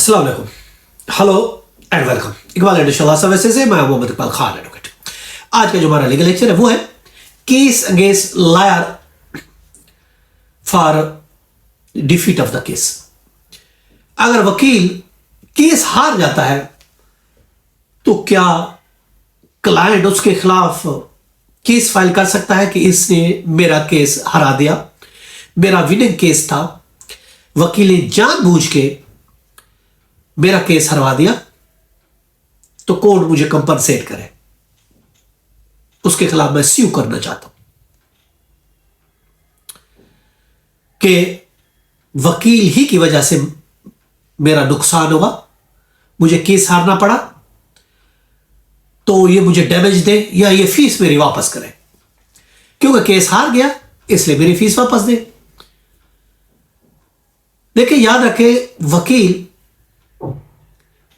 अस्सलाम वालेकुम, hello and welcome. Iqbal additional services से मैं मोहम्मद इकबाल खान एडवोकेट। आज का जो हमारा लीगल लेक्चर है वो है case against lawyer for defeat of the case. अगर वकील केस हार जाता है तो क्या क्लाइंट उसके खिलाफ केस फाइल कर सकता है कि इसने मेरा केस हरा दिया, मेरा विनिंग केस था, वकील ने जानबूझ के मेरा केस हरवा दिया, तो कोर्ट मुझे कंपनसेट करे, उसके खिलाफ मैं स्यू करना चाहता हूं कि वकील ही की वजह से मेरा नुकसान होगा, मुझे केस हारना पड़ा, तो ये मुझे डैमेज दे या ये फीस मेरी वापस करे, क्योंकि केस हार गया इसलिए मेरी फीस वापस दे। देखिए, याद रखे, वकील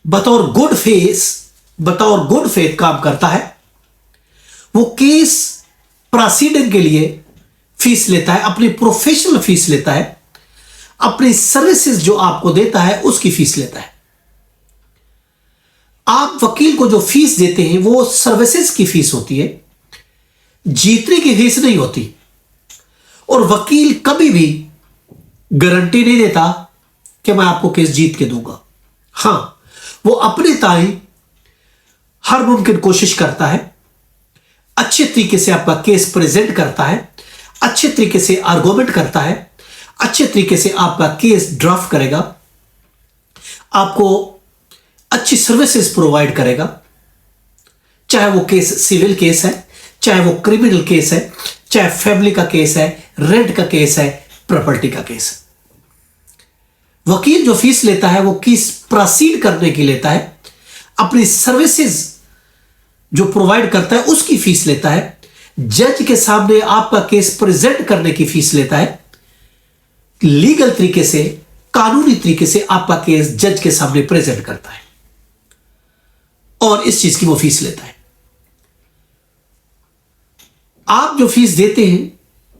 बतौर गुड फेथ काम करता है। वो केस प्रोसीडिंग के लिए फीस लेता है, अपनी प्रोफेशनल फीस लेता है, अपनी सर्विसेज जो आपको देता है उसकी फीस लेता है। आप वकील को जो फीस देते हैं वो सर्विसेज की फीस होती है, जीतने की फीस नहीं होती। और वकील कभी भी गारंटी नहीं देता कि मैं आपको केस जीत के दूंगा। हां, वो अपने ताई हर मुमकिन कोशिश करता है, अच्छे तरीके से आपका केस प्रेजेंट करता है, अच्छे तरीके से आर्गुमेंट करता है, अच्छे तरीके से आपका केस ड्राफ्ट करेगा, आपको अच्छी सर्विसेज प्रोवाइड करेगा, चाहे वो केस सिविल केस है, चाहे वो क्रिमिनल केस है, चाहे फैमिली का केस है, रेंट का केस है, प्रॉपर्टी का केस है। वकील जो फीस लेता है वो केस प्रोसीड करने की लेता है, अपनी सर्विसेज जो प्रोवाइड करता है उसकी फीस लेता है, जज के सामने आपका केस प्रेजेंट करने की फीस लेता है, लीगल तरीके से, कानूनी तरीके से आपका केस जज के सामने प्रेजेंट करता है, और इस चीज की वो फीस लेता है। आप जो फीस देते हैं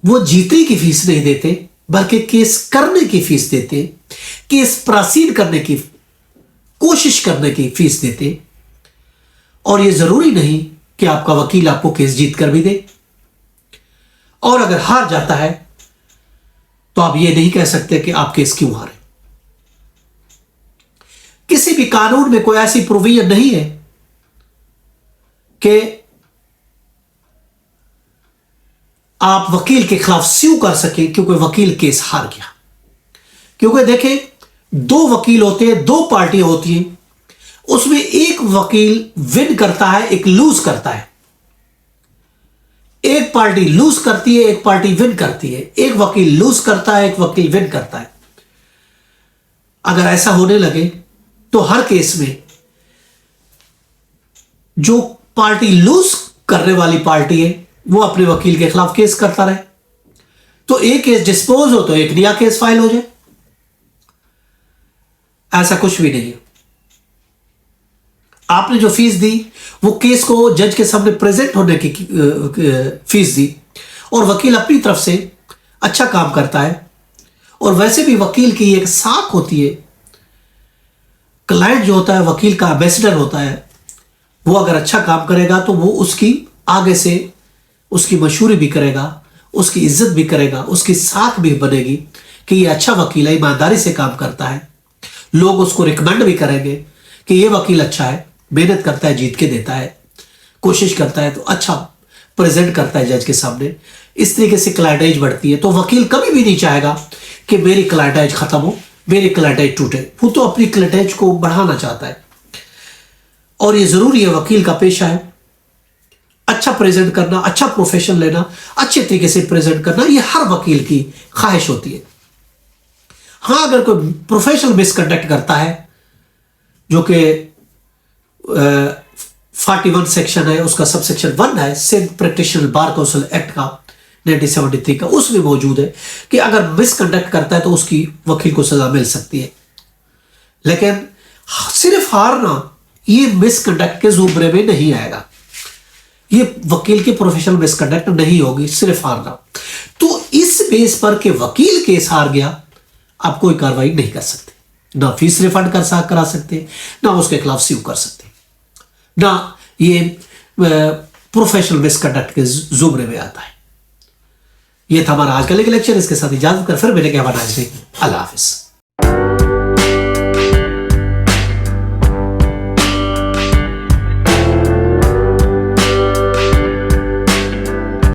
वो जीतने की फीस नहीं देते, बल्कि केस करने की फीस देते, केस प्रोसीड करने की कोशिश करने की फीस देते। और यह जरूरी नहीं कि आपका वकील आपको केस जीत कर भी दे, और अगर हार जाता है तो आप यह नहीं कह सकते कि आप केस क्यों हारे। किसी भी कानून में कोई ऐसी प्रोविजन नहीं है कि आप वकील के खिलाफ स्यू कर सके क्योंकि वकील केस हार गया। क्योंकि देखें, दो वकील होते हैं, दो पार्टियां होती हैं, उसमें एक वकील विन करता है, एक लूज करता है। एक पार्टी लूज करती है, एक पार्टी विन करती है। एक वकील लूज करता है, एक वकील विन करता है। अगर ऐसा होने लगे तो हर केस में जो पार्टी लूज करने वाली पार्टी है वो अपने वकील के खिलाफ केस करता रहे, तो एक केस डिस्पोज हो तो एक नया केस फाइल हो जाए। ऐसा कुछ भी नहीं है। आपने जो फीस दी वो केस को जज के सामने प्रेजेंट होने की फीस दी, और वकील अपनी तरफ से अच्छा काम करता है। और वैसे भी वकील की एक साख होती है, क्लाइंट जो होता है वकील का एम्बेसडर होता है, वो अगर अच्छा काम करेगा तो वो उसकी आगे से उसकी मशहूरी भी करेगा, उसकी इज्जत भी करेगा, उसकी साख भी बनेगी कि ये अच्छा वकील है, ईमानदारी से काम करता है। लोग उसको रिकमेंड भी करेंगे कि ये वकील अच्छा है, मेहनत करता है, जीत के देता है, कोशिश करता है, तो अच्छा प्रेजेंट करता है जज के सामने। इस तरीके से क्लाइंटेज बढ़ती है। तो वकील कभी भी नहीं चाहेगा कि मेरी क्लाइंटेज खत्म हो, मेरी क्लाइंटेज टूटे। वो तो अपनी क्लाइंटेज को बढ़ाना चाहता है, और ये जरूरी है, वकील का पेशा है अच्छा प्रेजेंट करना, अच्छा प्रोफेशन लेना, अच्छे तरीके से प्रेजेंट करना, ये हर वकील की ख्वाहिश होती है। हां, अगर कोई प्रोफेशनल मिसकंडक्ट करता है, जो कि 41 सेक्शन है, उसका सब सेक्शन 1 है Sindh practitioner bar council act का 1973 का, उसमें मौजूद है कि अगर मिसकंडक्ट करता है तो उसकी वकील को सजा मिल सकती है। लेकिन सिर्फ हारना ये मिसकंडक्ट के जुमरे में नहीं आएगा, ये वकील की प्रोफेशनल मिसकंडक्ट नहीं होगी, सिर्फ हारना। तो इस बेस पर के वकील केस हार गया, आप कोई कार्रवाई नहीं कर सकते। ना फीस रिफंड करा सकते, ना उसके खिलाफ स्यू कर सकते, ना ये प्रोफेशनल मिसकंडक्ट के जुमरे में आता है। ये था हमारा आज का लेक्चर। इसके साथ इजाजत कर फिर मिलेंगे हमारा। अल्लाह हाफिज।